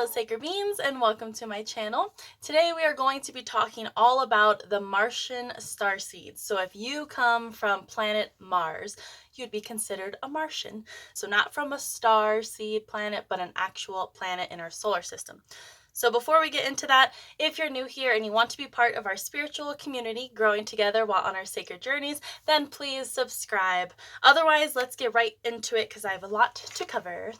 Sacred Beings, and welcome to my channel. Today we are going to be talking all about the Martian Starseeds. So if you come from planet Mars, you'd be considered a Martian. So not from a star seed planet, but an actual planet in our solar system. So before we get into that, if you're new here and you want to be part of our spiritual community growing together while on our sacred journeys, then please subscribe. Otherwise, let's get right into it because I have a lot to cover.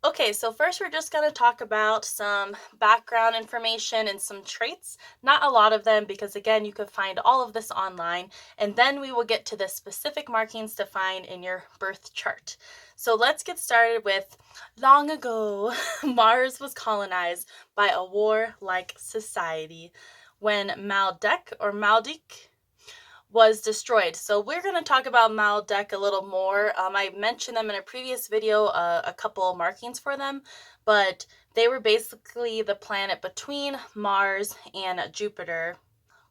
Okay, so first we're just going to talk about some background information and some traits. Not a lot of them because, again, you could find all of this online. And then we will get to the specific markings to find in your birth chart. So let's get started with long ago, Mars was colonized by a warlike society when Maldek was destroyed. So we're going to talk about Maldek a little more. I mentioned them in a previous video, a couple markings for them, but they were basically the planet between Mars and Jupiter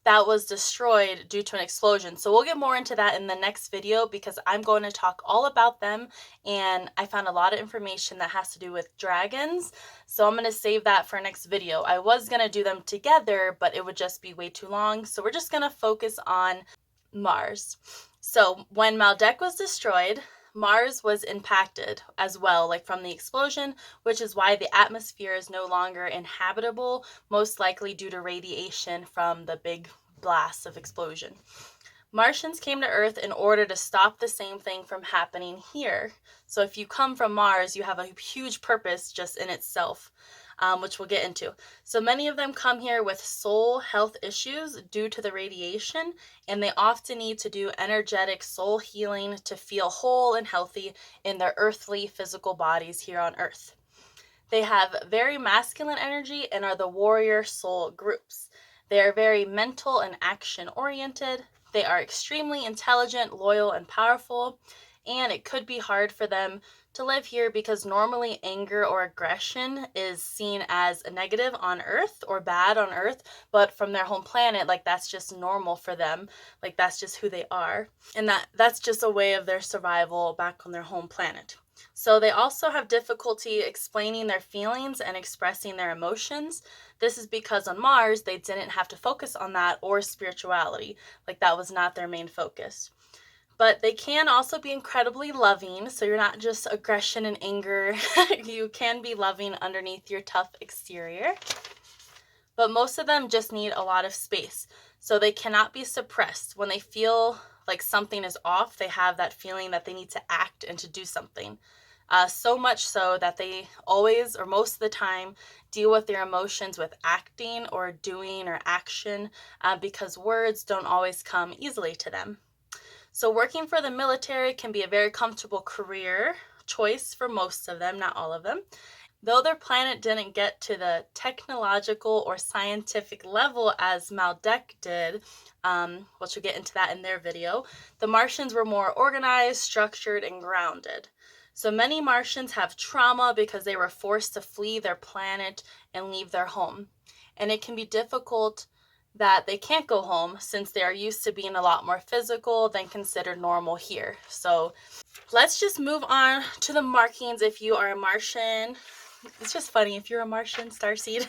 that was destroyed due to an explosion. So we'll get more into that in the next video because I'm going to talk all about them, and I found a lot of information that has to do with dragons. So I'm going to save that for next video. I was going to do them together, but it would just be way too long. So we're just going to focus on Mars. So when Maldek was destroyed, Mars was impacted as well, like from the explosion, which is why the atmosphere is no longer inhabitable, most likely due to radiation from the big blast of explosion. Martians came to Earth in order to stop the same thing from happening here. So if you come from Mars, you have a huge purpose just in itself. Which we'll get into. So many of them come here with soul health issues due to the radiation, and they often need to do energetic soul healing to feel whole and healthy in their earthly physical bodies here on Earth. They have very masculine energy and are the warrior soul groups. They are very mental and action oriented. They are extremely intelligent, loyal, and powerful, and it could be hard for them to live here because normally anger or aggression is seen as a negative on Earth or bad on Earth, but from their home planet, like that's just normal for them. Like that's just who they are. And that's just a way of their survival back on their home planet. So they also have difficulty explaining their feelings and expressing their emotions. This is because on Mars, they didn't have to focus on that or spirituality. Like that was not their main focus. But they can also be incredibly loving, so you're not just aggression and anger. You can be loving underneath your tough exterior. But most of them just need a lot of space, so they cannot be suppressed. When they feel like something is off, they have that feeling that they need to act and to do something. So much so that they always, or most of the time, deal with their emotions with acting or doing or action because words don't always come easily to them. So working for the military can be a very comfortable career choice for most of them, not all of them. Though their planet didn't get to the technological or scientific level as Maldek did, which we'll get into that in their video, the Martians were more organized, structured, and grounded. So many Martians have trauma because they were forced to flee their planet and leave their home. And it can be difficult that they can't go home since they are used to being a lot more physical than considered normal here. So let's just move on to the markings if you are a Martian. It's just funny if you're a Martian starseed.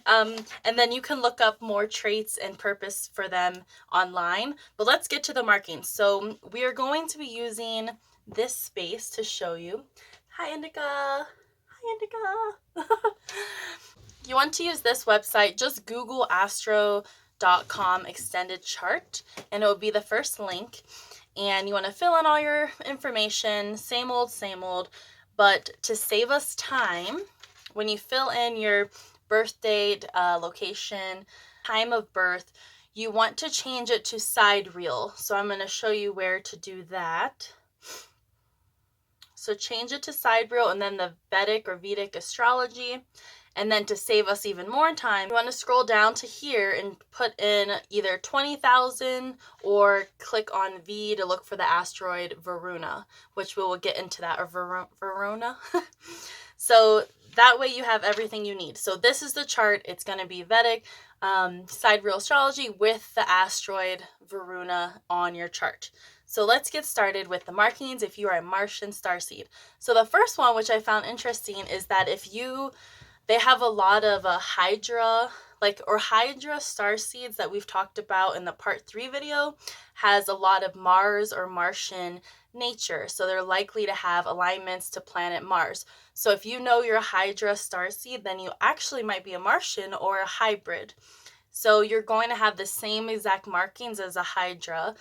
And then you can look up more traits and purpose for them online. But let's get to the markings. So we are going to be using this space to show you. Hi, Indica. Hi, Indica. You want to use this website, just Google astro.com extended chart, and it will be the first link. And you want to fill in all your information, same old, but to save us time, when you fill in your birth date, location, time of birth, you want to change it to sidereal. So I'm going to show you where to do that. So change it to sidereal and then the Vedic or Vedic astrology. And then to save us even more time, you want to scroll down to here and put in either 20,000 or click on V to look for the asteroid Varuna, which we will get into that, or Verona. So that way you have everything you need. So this is the chart. It's going to be Vedic. sidereal astrology with the asteroid Varuna on your chart. So let's get started with the markings if you are a Martian starseed. So the first one, which I found interesting, is that they have a lot of Hydra, Hydra star seeds that we've talked about in the part 3 video, has a lot of Mars or Martian nature. So they're likely to have alignments to planet Mars. So if you know you're a Hydra star seed, then you actually might be a Martian or a hybrid. So you're going to have the same exact markings as a Hydra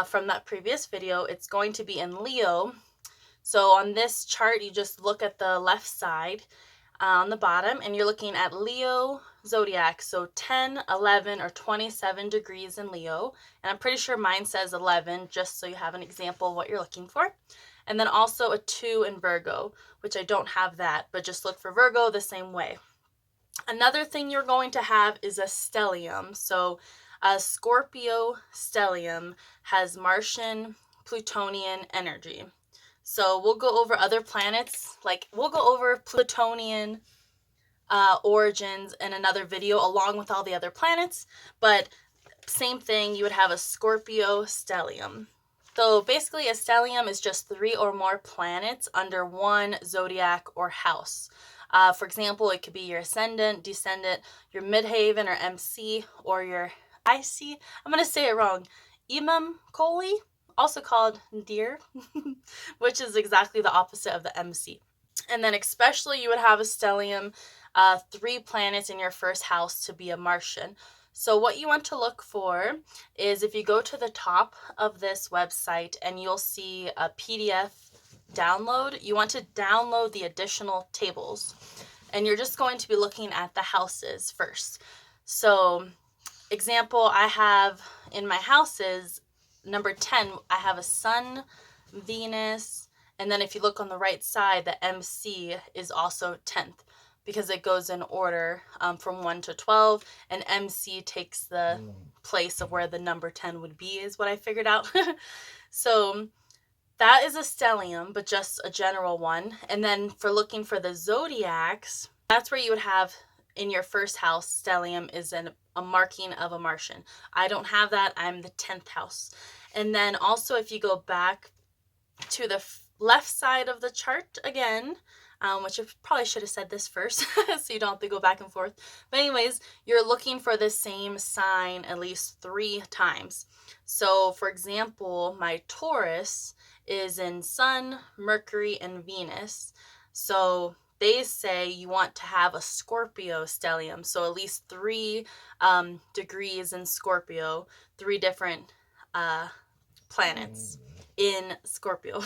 from that previous video. It's going to be in Leo. So on this chart, you just look at the left side on the bottom, and you're looking at Leo zodiac, so 10, 11, or 27 degrees in Leo, and I'm pretty sure mine says 11, just so you have an example of what you're looking for. And then also a 2 in Virgo, which I don't have that, but just look for Virgo the same way. Another thing you're going to have is a stellium. So a Scorpio stellium has Martian Plutonian energy. So we'll go over other planets, we'll go over Plutonian origins in another video along with all the other planets, but same thing, you would have a Scorpio stellium. So basically a stellium is just 3 or more planets under one zodiac or house. For example, it could be your ascendant, descendant, your midheaven or MC, or your IC, I'm going to say it wrong, Imam Koli, also called Deer, which is exactly the opposite of the MC. And then especially you would have a stellium, 3 planets in your first house to be a Martian. So what you want to look for is if you go to the top of this website and you'll see a PDF download, you want to download the additional tables. And you're just going to be looking at the houses first. So example I have in my houses, number 10, I have a Sun, Venus, and then if you look on the right side, the MC is also 10th because it goes in order from 1 to 12, and MC takes the place of where the number 10 would be, is what I figured out. So that is a stellium, but just a general one. And then for looking for the zodiacs, that's where you would have in your first house, stellium is a marking of a Martian. I don't have that. I'm the 10th house. And then also if you go back to the left side of the chart again, which I probably should have said this first so you don't have to go back and forth. But anyways, you're looking for the same sign at least 3 times. So for example, my Taurus is in Sun, Mercury, and Venus. So they say you want to have a Scorpio stellium. So at least 3 degrees in Scorpio, 3 different planets in Scorpio.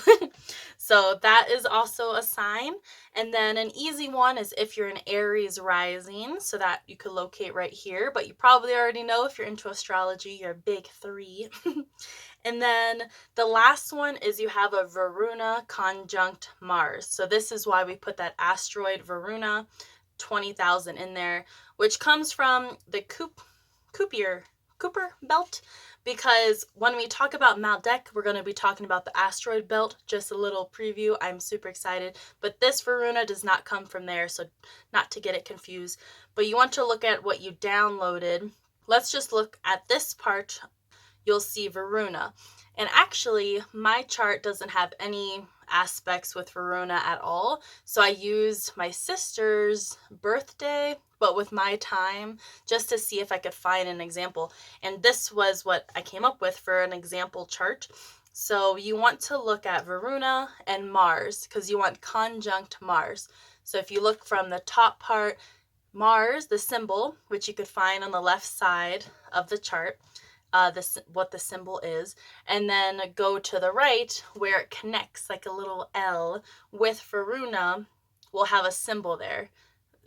So that is also a sign. And then an easy one is if you're an Aries rising, so that you could locate right here, but you probably already know if you're into astrology, you're big 3. And then the last one is you have a Varuna conjunct Mars. So this is why we put that asteroid Varuna 20,000 in there, which comes from the Cooper belt, because when we talk about Maldek, we're going to be talking about the asteroid belt. Just a little preview. I'm super excited, but this Varuna does not come from there, so not to get it confused. But you want to look at what you downloaded. Let's just look at this part. You'll see Varuna. And actually, my chart doesn't have any aspects with Varuna at all. So I used my sister's birthday, but with my time, just to see if I could find an example. And this was what I came up with for an example chart. So you want to look at Varuna and Mars because you want conjunct Mars. So if you look from the top part, Mars, the symbol, which you could find on the left side of the chart, what the symbol is, and then go to the right where it connects like a little L with Varuna, will have a symbol there.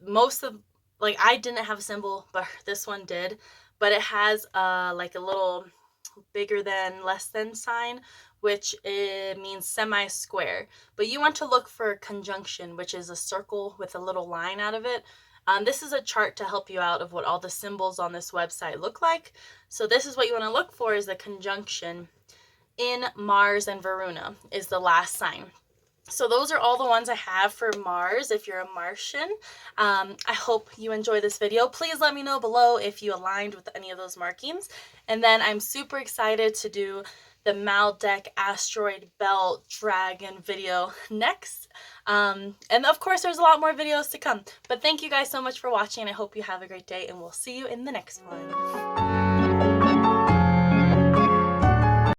Most of, I didn't have a symbol, but this one did, but it has like a little bigger than, less than sign, which means semi-square. But you want to look for conjunction, which is a circle with a little line out of it. This is a chart to help you out of what all the symbols on this website look like. So this is what you want to look for, is the conjunction in Mars and Varuna is the last sign. So those are all the ones I have for Mars if you're a Martian. I hope you enjoy this video. Please let me know below if you aligned with any of those markings. And then I'm super excited to do the Maldek Asteroid Belt Dragon video next. And of course there's a lot more videos to come. But thank you guys so much for watching. I hope you have a great day, and we'll see you in the next one.